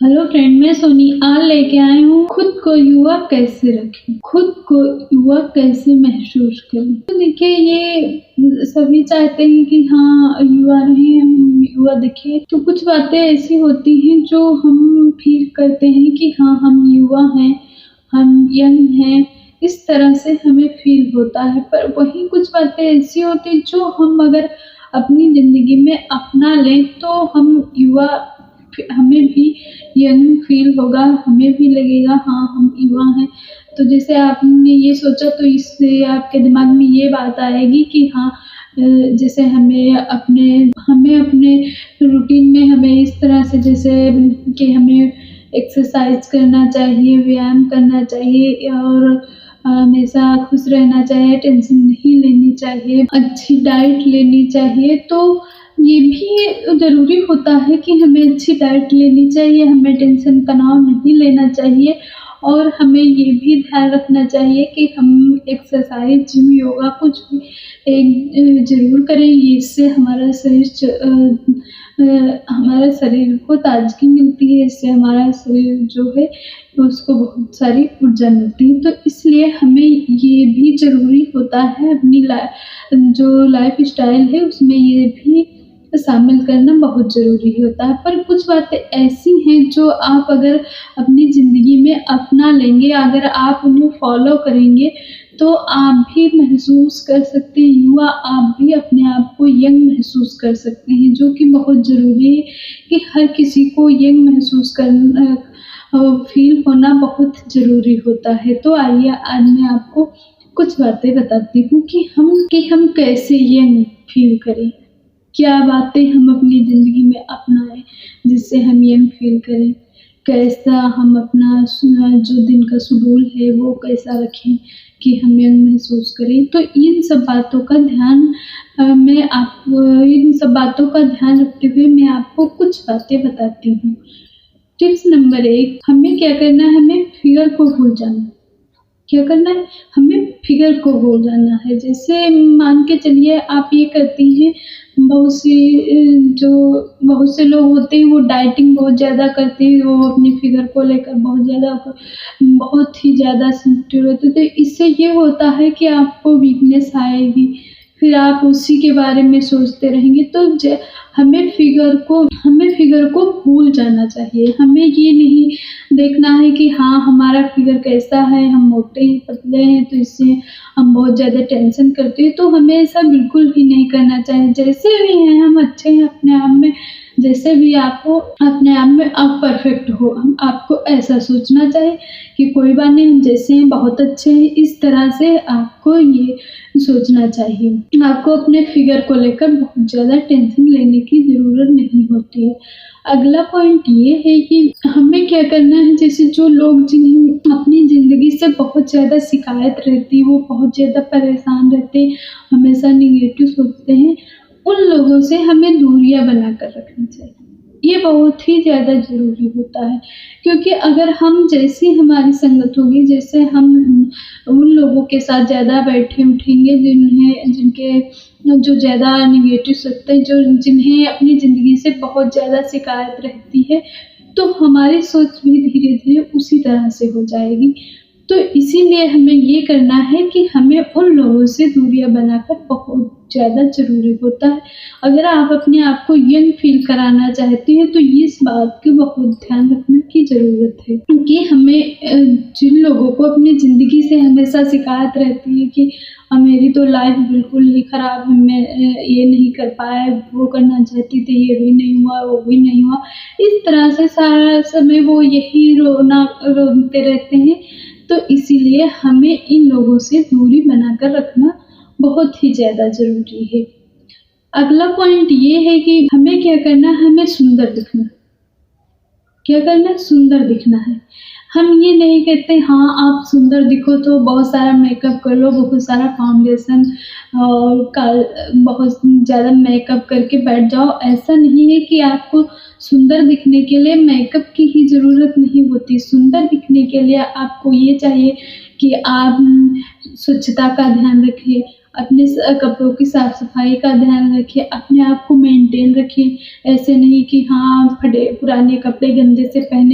Hello friend, मैं सोनी आज लेके आई हूँ खुद को युवा कैसे रखें, खुद को युवा कैसे महसूस करें। तो देखिए, ये सभी चाहते हैं कि हाँ युवा रहें, हम युवा दिखें। तो कुछ बातें ऐसी होती हैं जो हम फील करते हैं कि हाँ हम युवा हैं, हम यंग हैं, इस तरह से हमें फील होता है। पर वहीं कुछ बातें ऐसी होती हैं जो हम अगर अपनी ज़िंदगी में अपना लें तो हम युवा हमें भी यंग फील होगा, हमें भी लगेगा हाँ हम युवा हैं। तो जैसे आपने ये सोचा तो इससे आपके दिमाग में ये बात आएगी कि हाँ जैसे हमें अपने रूटीन में हमें इस तरह से जैसे कि हमें एक्सरसाइज करना चाहिए, व्यायाम करना चाहिए और हमेशा खुश रहना चाहिए, टेंशन नहीं लेनी चाहिए, अच्छी डाइट लेनी चाहिए। तो ये भी ज़रूरी होता है कि हमें अच्छी डाइट लेनी चाहिए, हमें टेंशन तनाव नहीं लेना चाहिए और हमें ये भी ध्यान रखना चाहिए कि हम एक्सरसाइज़, जिम, योगा कुछ भी ज़रूर करें। इससे हमारा शरीर को ताज़गी मिलती है, इससे हमारा शरीर जो है उसको बहुत सारी ऊर्जा मिलती है। तो इसलिए हमें ये भी ज़रूरी होता है अपनी जो लाइफ़स्टाइल है उसमें ये भी शामिल करना बहुत ज़रूरी होता है। पर कुछ बातें ऐसी हैं जो आप अगर अपनी ज़िंदगी में अपना लेंगे, अगर आप उन्हें फ़ॉलो करेंगे तो आप भी महसूस कर सकते हैं युवा, आप भी अपने आप को यंग महसूस कर सकते हैं, जो कि बहुत ज़रूरी है कि हर किसी को यंग महसूस फ़ील होना बहुत ज़रूरी होता है। तो आइए आज मैं आपको कुछ बातें बताती हूँ कि हम कैसे यंग फ़ील करें। क्या बातें हम अपनी ज़िंदगी में अपनाएँ जिससे हम यंग फ़ील करें? कैसा हम अपना जो दिन का शेड्यूल है वो कैसा रखें कि हम यंग महसूस करें? तो इन सब बातों का ध्यान रखते हुए मैं आपको कुछ बातें बताती हूँ। टिप्स नंबर 1, हमें क्या करना है, हमें फ़िगर को भूल जाना है। क्या करना है? हमें फ़िगर को भूल जाना है। जैसे मान के चलिए आप ये करती हैं, बहुत से लोग होते हैं वो डाइटिंग बहुत ज़्यादा करते हैं, वो अपनी फ़िगर को लेकर बहुत ही ज़्यादा सेंसिटिव रहते हैं। तो इससे ये होता है कि आपको वीकनेस आएगी, फिर आप उसी के बारे में सोचते रहेंगे। तो हमें फ़िगर को भूल जाना चाहिए। हमें ये नहीं देखना है कि हाँ हमारा फ़िगर कैसा है, हम मोटे हैं, पतले हैं तो इससे हम बहुत ज़्यादा टेंशन करते हैं। तो हमें ऐसा बिल्कुल भी नहीं करना चाहिए। जैसे भी हैं हम अच्छे हैं अपने आप में, जैसे भी आपको अपने आप में आप परफ़ेक्ट हो। आपको ऐसा सोचना चाहिए कि कोई बात नहीं, हम जैसे हैं बहुत अच्छे हैं, इस तरह से आपको ये सोचना चाहिए। आपको अपने फ़िगर को लेकर बहुत ज़्यादा टेंशन लेने की ज़रूरत नहीं होती है। अगला पॉइंट ये है कि हमें क्या करना है, जैसे जो लोग जिन्हें अपनी ज़िंदगी से बहुत ज़्यादा शिकायत रहती है, वो बहुत ज़्यादा परेशान रहते हैं, हमेशा नेगेटिव सोचते हैं, उन लोगों से हमें दूरियाँ बनाकर रखनी चाहिए। ये बहुत ही ज़्यादा ज़रूरी होता है, क्योंकि अगर हम जैसी हमारी संगत होगी, जैसे हम उन लोगों के साथ ज़्यादा बैठे-उठेंगे जिनके जो ज़्यादा नेगेटिव सोचते हैं, जिन्हें अपनी ज़िंदगी से बहुत ज़्यादा शिकायत रहती है, तो हमारी सोच भी धीरे-धीरे उसी तरह से हो जाएगी। तो इसीलिए हमें ये करना है कि हमें उन लोगों से दूरियाँ बनाकर बहुत ज़्यादा ज़रूरी होता है। अगर आप अपने आप को यंग फ़ील कराना चाहती हैं तो इस बात का बहुत ध्यान रखने की ज़रूरत है कि हमें जिन लोगों को अपनी ज़िंदगी से हमेशा शिकायत रहती है कि मेरी तो लाइफ़ बिल्कुल ही ख़राब है, मैं ये नहीं कर पाया, वो करना चाहती थी, ये भी नहीं हुआ, वो भी नहीं हुआ। इस तरह से सारा समय वो यही रोते रहते हैं। तो इसीलिए हमें इन लोगों से दूरी बनाकर रखना बहुत ही ज़्यादा ज़रूरी है। अगला पॉइंट ये है कि हमें क्या करना है, हमें सुंदर दिखना है। क्या करना है? सुंदर दिखना है। हम ये नहीं कहते हाँ, आप सुंदर दिखो तो बहुत सारा मेकअप कर लो, बहुत सारा फाउंडेशन और बहुत ज़्यादा मेकअप करके बैठ जाओ। ऐसा नहीं है कि आपको सुंदर दिखने के लिए मेकअप की ही ज़रूरत नहीं होती। सुंदर दिखने के लिए आपको ये चाहिए कि आप स्वच्छता का ध्यान रखें, अपने कपड़ों की साफ-सफाई का ध्यान रखिए, अपने आप को मेंटेन रखिए। ऐसे नहीं कि हाँ, फटे पुराने कपड़े गंदे से पहने